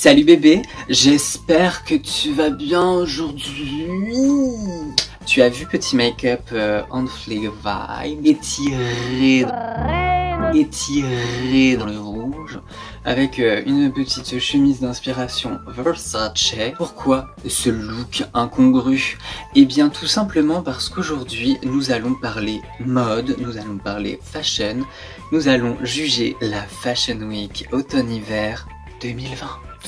Salut bébé, j'espère que tu vas bien aujourd'hui. Tu as vu petit make-up on fleek vibe, étiré dans le rouge, avec une petite chemise d'inspiration Versace. Pourquoi ce look incongru? Eh bien tout simplement parce qu'aujourd'hui nous allons parler mode, nous allons parler fashion, nous allons juger la Fashion Week automne-hiver 2020.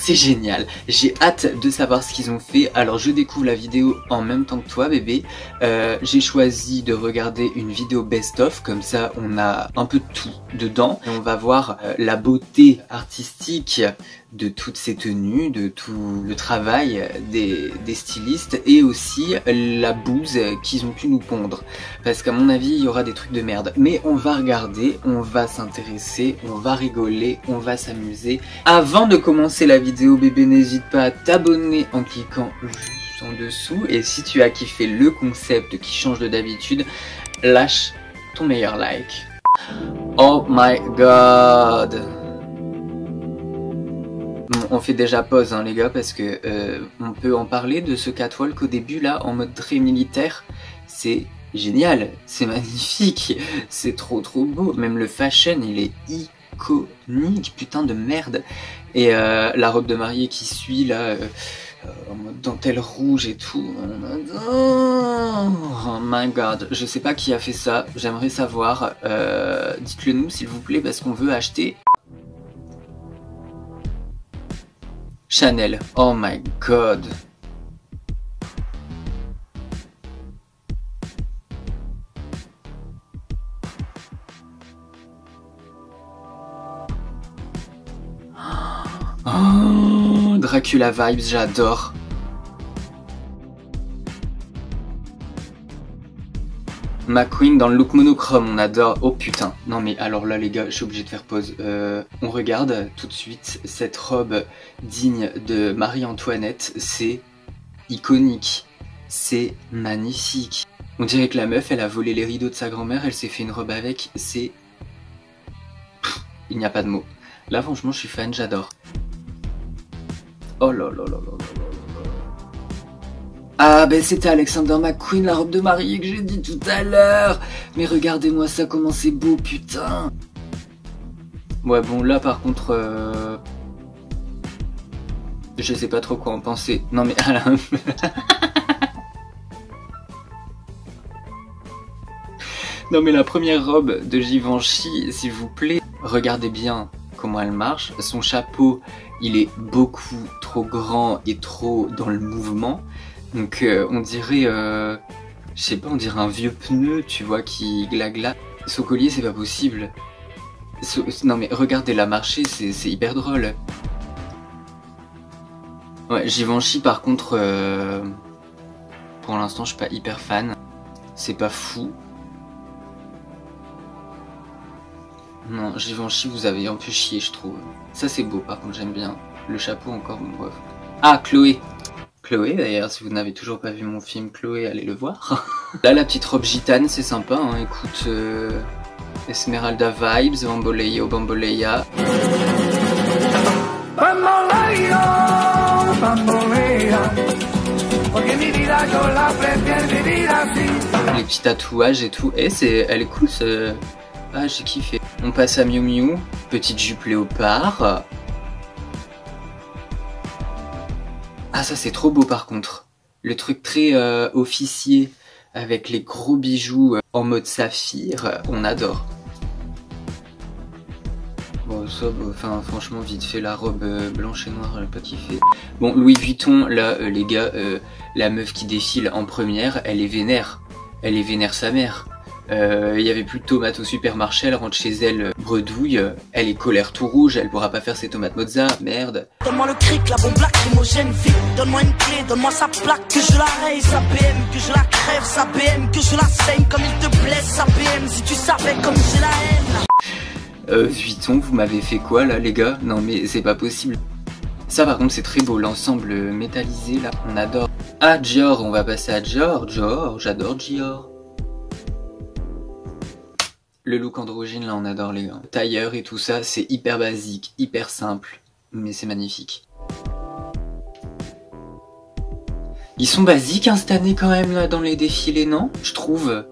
C'est génial, j'ai hâte de savoir ce qu'ils ont fait. Alors je découvre la vidéo en même temps que toi bébé. J'ai choisi de regarder une vidéo best-of, comme ça on a un peu de tout dedans. Et on va voir la beauté artistique de toutes ces tenues, de tout le travail des stylistes et aussi la bouse qu'ils ont pu nous pondre. Parce qu'à mon avis il y aura des trucs de merde. Mais on va regarder, on va s'intéresser, on va rigoler, on va s'amuser. Avant de commencer la vidéo bébé, n'hésite pas à t'abonner en cliquant juste en dessous. Et si tu as kiffé le concept qui change de d'habitude, lâche ton meilleur like. Oh my god! Bon, on fait déjà pause hein, les gars, parce que on peut en parler de ce catwalk au début là en mode très militaire. C'est génial, c'est magnifique, c'est trop beau. Même le fashion il est iconique, putain de merde. Et la robe de mariée qui suit là en mode dentelle rouge et tout. Oh my god, je sais pas qui a fait ça, j'aimerais savoir. Dites-le nous s'il vous plaît parce qu'on veut acheter. Chanel, oh my god. Oh, Dracula vibes, j'adore. McQueen dans le look monochrome, on adore. Oh putain, non mais alors là les gars, je suis obligé de faire pause. On regarde tout de suite cette robe digne de Marie-Antoinette, c'est iconique, c'est magnifique. On dirait que la meuf, elle a volé les rideaux de sa grand-mère, elle s'est fait une robe avec, c'est... Il n'y a pas de mots. Là franchement je suis fan, j'adore. Oh là là là là là. Ah ben c'était Alexander McQueen, la robe de mariée que j'ai dit tout à l'heure. Mais regardez-moi ça, comment c'est beau, putain. Ouais bon là par contre je sais pas trop quoi en penser. Non mais non mais la première robe de Givenchy, s'il vous plaît, regardez bien comment elle marche. Son chapeau il est beaucoup trop grand et trop dans le mouvement. Donc on dirait, je sais pas, on dirait un vieux pneu, tu vois, qui glagla. Son collier, c'est pas possible. Non mais regardez la marcher, c'est hyper drôle. Ouais, Givenchy par contre, pour l'instant je suis pas hyper fan. C'est pas fou. Non, Givenchy vous avez un peu chié je trouve. Ça c'est beau par contre, j'aime bien. Le chapeau encore, bon bref. Ah, Chloé. Chloé d'ailleurs, si vous n'avez toujours pas vu mon film Chloé, allez le voir. Là la petite robe gitane c'est sympa hein, écoute, Esmeralda vibes, Bamboleyo, Bamboleya. Bamboleyo, Bamboleya, porque mi vida yo la prefiero vivir así. Les petits tatouages et tout, et elle est cool ce... Ah j'ai kiffé. On passe à Miu Miu, petite jupe léopard. Ah ça c'est trop beau par contre. Le truc très officier avec les gros bijoux en mode saphir, on adore. Bon ça, enfin franchement vite fait la robe blanche et noire, j'ai pas kiffé. Bon Louis Vuitton là les gars, la meuf qui défile en première, elle est vénère. Elle est vénère sa mère. Il y avait plus de tomates au supermarché, elle rentre chez elle bredouille, elle est colère tout rouge, elle pourra pas faire ses tomates mozza, merde. Donne-moi le cric, la bombe lacrymogène, fille, donne-moi une clé, donne-moi sa plaque, que je la raye, sa BM, que je la crève, sa BM, que je la saigne comme il te blesse, sa BM, si tu savais comme j'ai la haine. Vuitton, vous m'avez fait quoi là les gars? Non mais c'est pas possible. Ça par contre c'est très beau, l'ensemble métallisé là, on adore. Ah Dior, on va passer à Dior, Dior, j'adore Dior. Le look androgyne là on adore les gars. Tailleur et tout ça c'est hyper basique, hyper simple, mais c'est magnifique. Ils sont basiques hein, cette année quand même là, dans les défilés, non? Je trouve.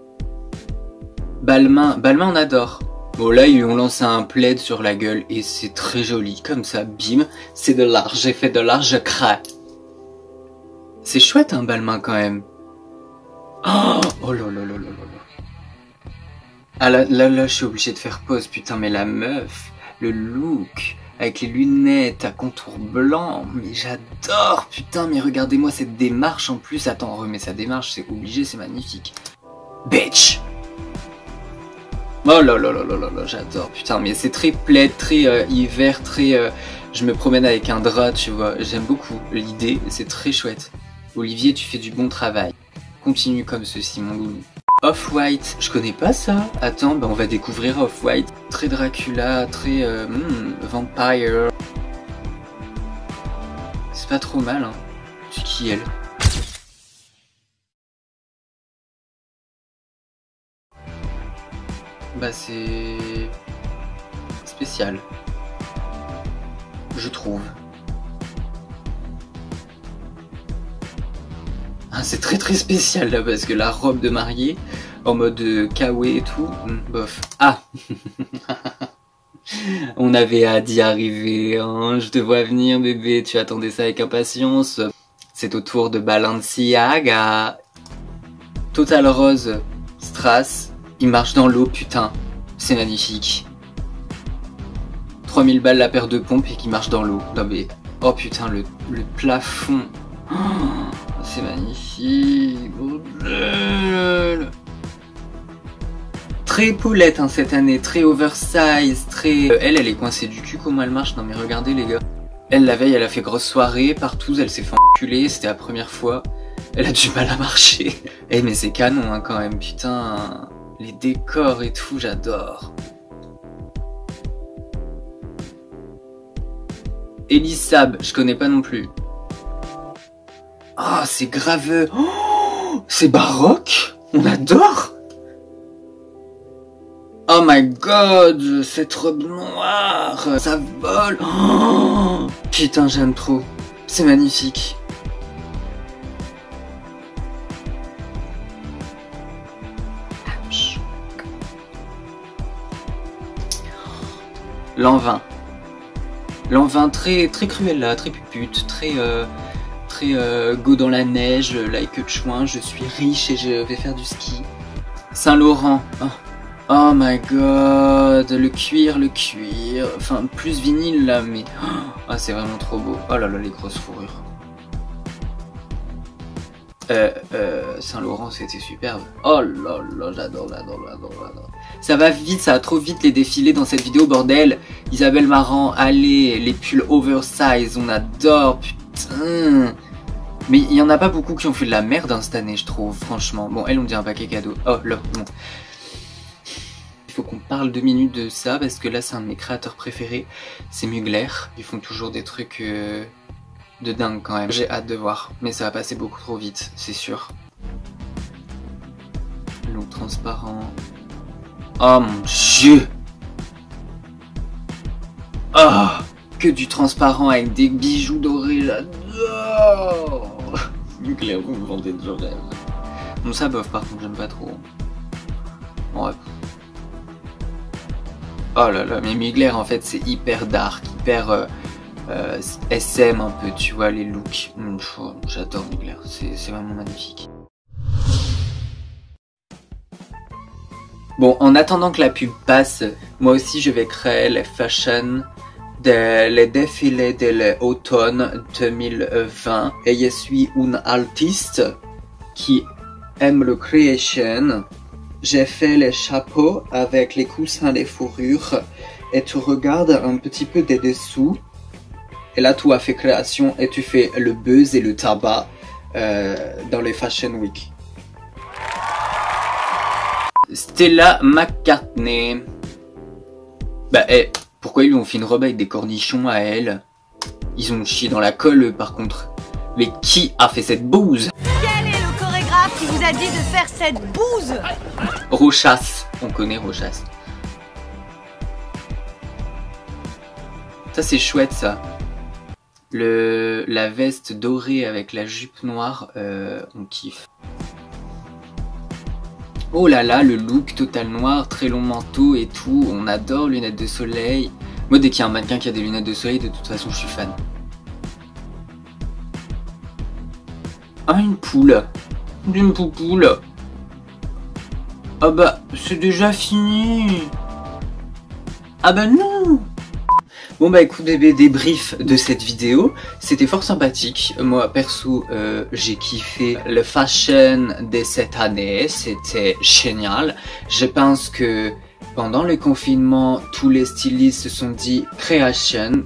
Balmain on adore. Bon là ils lui ont lancé un plaid sur la gueule et c'est très joli. Comme ça, bim, c'est de l'art. J'ai fait de l'art, je crains. C'est chouette un Balmain quand même. Oh là là là là là. Ah là je suis obligée de faire pause, putain mais la meuf, le look, avec les lunettes à contour blanc, mais j'adore, putain mais regardez-moi cette démarche en plus, attends on remet sa démarche, c'est obligé, c'est magnifique. Bitch. Oh là là là là là là, j'adore, putain mais c'est très plaid, très hiver, très... je me promène avec un drap, tu vois, j'aime beaucoup l'idée, c'est très chouette. Olivier, tu fais du bon travail. Continue comme ceci, mon loulou. Off-White, je connais pas ça. Attends, bah on va découvrir Off-White. Très Dracula, très Vampire. C'est pas trop mal, hein. C'est qui elle? Bah c'est... spécial. Je trouve. Ah, c'est très très spécial là parce que la robe de mariée en mode kawaii et tout, bof. Ah. On avait hâte d'y arriver, hein. Je te vois venir bébé, tu attendais ça avec impatience. C'est au tour de Balenciaga. Total Rose Strass, il marche dans l'eau, putain, c'est magnifique. 3000 balles la paire de pompes et qui marche dans l'eau. Non mais, oh putain, le plafond. Oh, c'est magnifique. Bordel. Très poulette hein, cette année, très oversize, très... Elle est coincée du cul, comment elle marche? Non mais regardez les gars. Elle la veille, elle a fait grosse soirée, partout, elle s'est fait enculer, c'était la première fois. Elle a du mal à marcher. Eh mais c'est canon hein, quand même, putain. Les décors et tout, j'adore. Elisab, je connais pas non plus. Ah, oh, c'est graveux. Oh, c'est baroque. On adore. Oh my god, cette robe noire, ça vole. Oh, putain, j'aime trop. C'est magnifique. L'an 20. L'an 20 très cruel là, très pupute, très go dans la neige, like chouin, je suis riche et je vais faire du ski. Saint-Laurent. Oh my god, le cuir, enfin plus vinyle là, mais oh, c'est vraiment trop beau. Oh là là, les grosses fourrures. Saint-Laurent, c'était superbe. Oh là là, j'adore. Ça va vite, ça va trop vite les défilés dans cette vidéo, bordel. Isabelle Marant, allez, les pulls oversize, on adore, putain. Mais il y en a pas beaucoup qui ont fait de la merde hein, cette année, je trouve, franchement. Bon, elle, on dit un paquet cadeau. Oh là, bon. Il faut qu'on parle 2 minutes de ça, parce que là, c'est un de mes créateurs préférés. C'est Mugler. Ils font toujours des trucs de dingue quand même. J'ai hâte de voir, mais ça va passer beaucoup trop vite, c'est sûr. Look transparent. Oh mon dieu! Oh! Que du transparent avec des bijoux dorés, j'adore! Mugler, vous me vendez de rêve. Bon, ça bof, par contre, j'aime pas trop. Ouais. Oh là là, mais Mugler, en fait, c'est hyper dark, hyper SM un peu, tu vois, les looks. J'adore Mugler, c'est vraiment magnifique. Bon, en attendant que la pub passe, moi aussi je vais créer les fashion les défilés de l'automne 2020. Et je suis une artiste qui aime le création. J'ai fait les chapeaux avec les coussins, les fourrures. Et tu regardes un petit peu des dessous. Et là, tu as fait création et tu fais le buzz et le tabac dans les Fashion Week. Stella McCartney. Bah, pourquoi ils lui ont fait une robe avec des cornichons à elle? Ils ont chié dans la colle, par contre. Mais qui a fait cette bouse? Quel est le chorégraphe qui vous a dit de faire cette bouse? Rochas. On connaît Rochas. Ça, c'est chouette, ça. La veste dorée avec la jupe noire, on kiffe. Oh là là, le look total noir, très long manteau et tout, on adore lunettes de soleil. Moi dès qu'il y a un mannequin qui a des lunettes de soleil, de toute façon je suis fan. Ah, une poule. Une poupoule. Ah bah, c'est déjà fini. Ah bah non. Bon bah écoute bébé, débrief de cette vidéo, c'était fort sympathique. Moi perso, j'ai kiffé le fashion de cette année, c'était génial. Je pense que pendant le confinement, tous les stylistes se sont dit création.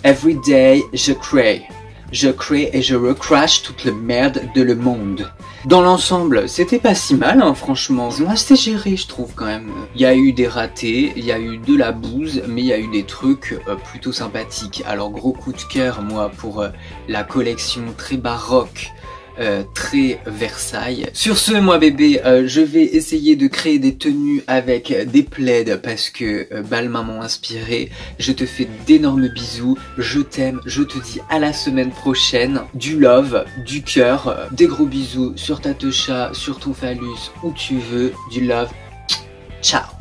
Every day, je crée. Je crée et je recrache toute la merde de le monde. Dans l'ensemble, c'était pas si mal, hein, franchement. Ils ont assez géré, je trouve, quand même. Il y a eu des ratés, il y a eu de la bouse, mais il y a eu des trucs plutôt sympathiques. Alors, gros coup de cœur, moi, pour la collection très baroque, très Versailles. Sur ce, moi bébé, je vais essayer de créer des tenues avec des plaids parce que Balmain m'ont inspiré. Je te fais d'énormes bisous, je t'aime, je te dis à la semaine prochaine. Du love, du cœur, des gros bisous sur ta techa, sur ton phallus, où tu veux, du love. Ciao.